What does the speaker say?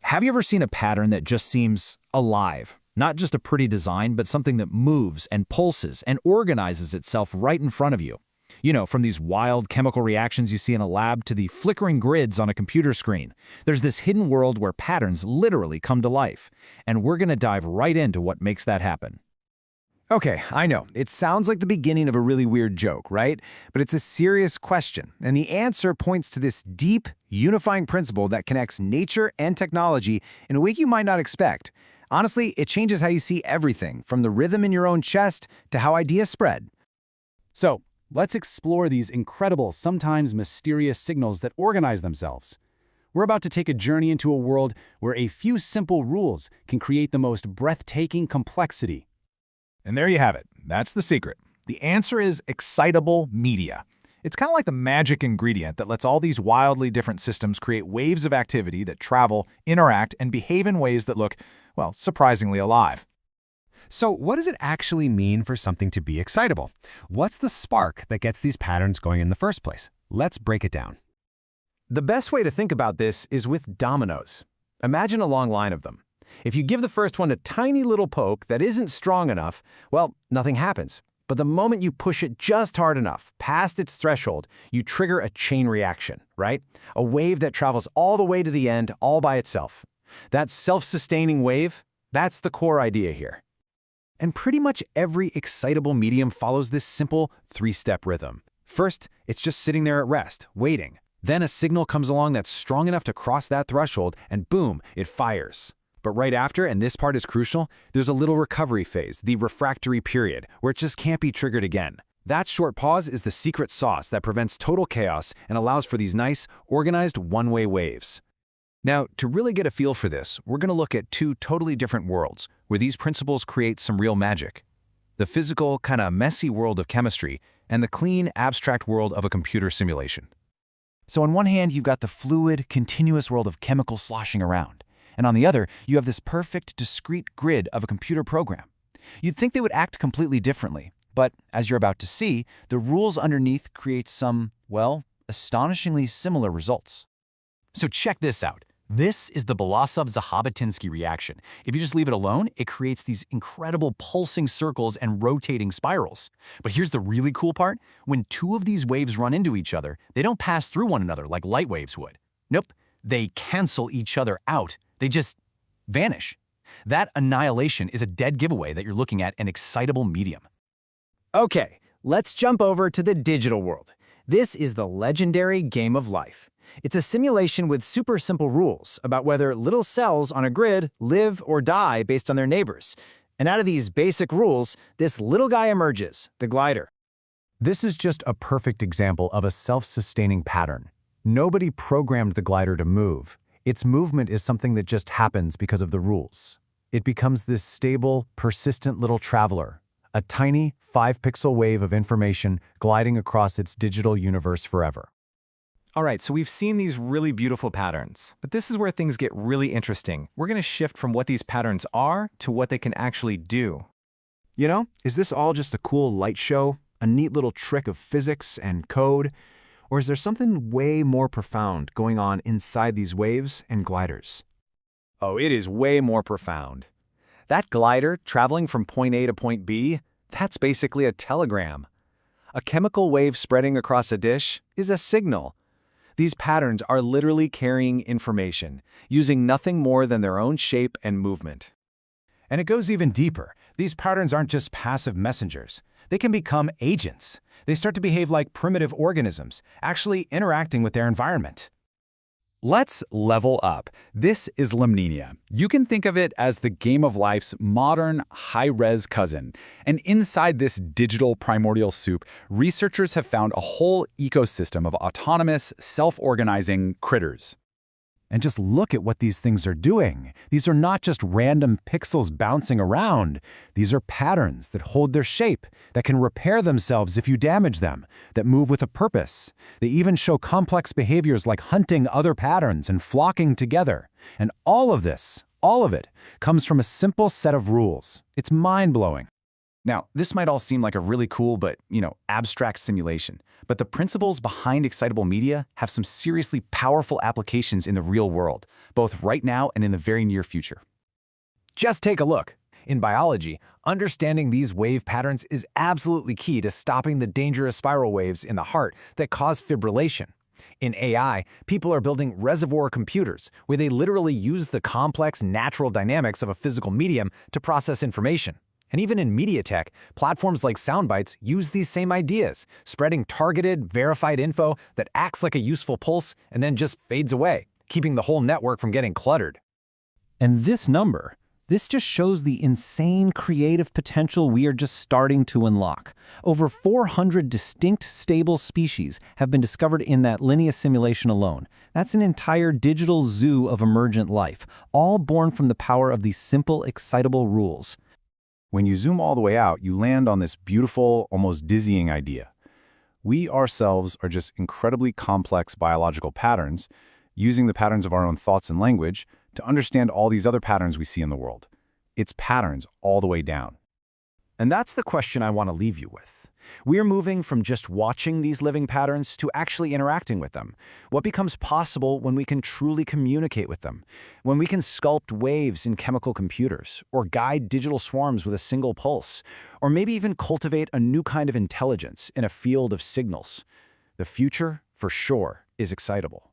Have you ever seen a pattern that just seems alive? Not just a pretty design, but something that moves and pulses and organizes itself right in front of you. You know, from these wild chemical reactions you see in a lab to the flickering grids on a computer screen. There's this hidden world where patterns literally come to life. And we're going to dive right into what makes that happen. Okay, I know. It sounds like the beginning of a really weird joke, right? But it's a serious question, and the answer points to this deep, unifying principle that connects nature and technology in a way you might not expect. Honestly, it changes how you see everything, from the rhythm in your own chest to how ideas spread. So, let's explore these incredible, sometimes mysterious signals that organize themselves. We're about to take a journey into a world where a few simple rules can create the most breathtaking complexity. And there you have it. That's the secret. The answer is excitable media. It's kind of like the magic ingredient that lets all these wildly different systems create waves of activity that travel, interact, and behave in ways that look, well, surprisingly alive. So what does it actually mean for something to be excitable? What's the spark that gets these patterns going in the first place? Let's break it down. The best way to think about this is with dominoes. Imagine a long line of them. If you give the first one a tiny little poke that isn't strong enough, well, nothing happens. But the moment you push it just hard enough, past its threshold, you trigger a chain reaction, right? A wave that travels all the way to the end all by itself. That self-sustaining wave, that's the core idea here. And pretty much every excitable medium follows this simple three-step rhythm. First, it's just sitting there at rest, waiting. Then a signal comes along that's strong enough to cross that threshold, and boom, it fires. But right after, and this part is crucial, there's a little recovery phase, the refractory period, where it just can't be triggered again. That short pause is the secret sauce that prevents total chaos and allows for these nice, organized one-way waves. Now, to really get a feel for this, we're going to look at two totally different worlds where these principles create some real magic. The physical, kind of messy world of chemistry, and the clean, abstract world of a computer simulation. So on one hand, you've got the fluid, continuous world of chemicals sloshing around. And on the other, you have this perfect, discrete grid of a computer program. You'd think they would act completely differently, but as you're about to see, the rules underneath create some, well, astonishingly similar results. So check this out. This is the Belousov-Zhabotinsky reaction. If you just leave it alone, it creates these incredible pulsing circles and rotating spirals. But here's the really cool part. When two of these waves run into each other, they don't pass through one another like light waves would. Nope, they cancel each other out. They just vanish. That annihilation is a dead giveaway that you're looking at an excitable medium. Okay, let's jump over to the digital world. This is the legendary game of life. It's a simulation with super simple rules about whether little cells on a grid live or die based on their neighbors. And out of these basic rules, this little guy emerges, the glider. This is just a perfect example of a self-sustaining pattern. Nobody programmed the glider to move. Its movement is something that just happens because of the rules. It becomes this stable, persistent little traveler, a tiny 5-pixel wave of information gliding across its digital universe forever. All right, so we've seen these really beautiful patterns, but this is where things get really interesting. We're going to shift from what these patterns are to what they can actually do. You know, is this all just a cool light show, a neat little trick of physics and code? Or is there something way more profound going on inside these waves and gliders? Oh, it is way more profound. That glider traveling from point A to point B, that's basically a telegram. A chemical wave spreading across a dish is a signal. These patterns are literally carrying information, using nothing more than their own shape and movement. And it goes even deeper. These patterns aren't just passive messengers. They can become agents. They start to behave like primitive organisms, actually interacting with their environment. Let's level up. This is Lenia. You can think of it as the game of life's modern, high-res cousin. And inside this digital primordial soup, researchers have found a whole ecosystem of autonomous, self-organizing critters. And just look at what these things are doing. These are not just random pixels bouncing around. These are patterns that hold their shape, that can repair themselves if you damage them, that move with a purpose. They even show complex behaviors like hunting other patterns and flocking together. And all of it, comes from a simple set of rules. It's mind-blowing. Now, this might all seem like a really cool but, abstract simulation, but the principles behind excitable media have some seriously powerful applications in the real world, both right now and in the very near future. Just take a look. In biology, understanding these wave patterns is absolutely key to stopping the dangerous spiral waves in the heart that cause fibrillation. In AI, people are building reservoir computers, where they literally use the complex natural dynamics of a physical medium to process information. And even in media tech, platforms like Soundbites use these same ideas, spreading targeted, verified info that acts like a useful pulse and then just fades away, keeping the whole network from getting cluttered. And this just shows the insane creative potential we are just starting to unlock. Over 400 distinct stable species have been discovered in that Lenia simulation alone. That's an entire digital zoo of emergent life, all born from the power of these simple, excitable rules. When you zoom all the way out, you land on this beautiful, almost dizzying idea. We ourselves are just incredibly complex biological patterns, using the patterns of our own thoughts and language to understand all these other patterns we see in the world. It's patterns all the way down. And that's the question I want to leave you with. We're moving from just watching these living patterns to actually interacting with them. What becomes possible when we can truly communicate with them? When we can sculpt waves in chemical computers, or guide digital swarms with a single pulse, or maybe even cultivate a new kind of intelligence in a field of signals. The future, for sure, is excitable.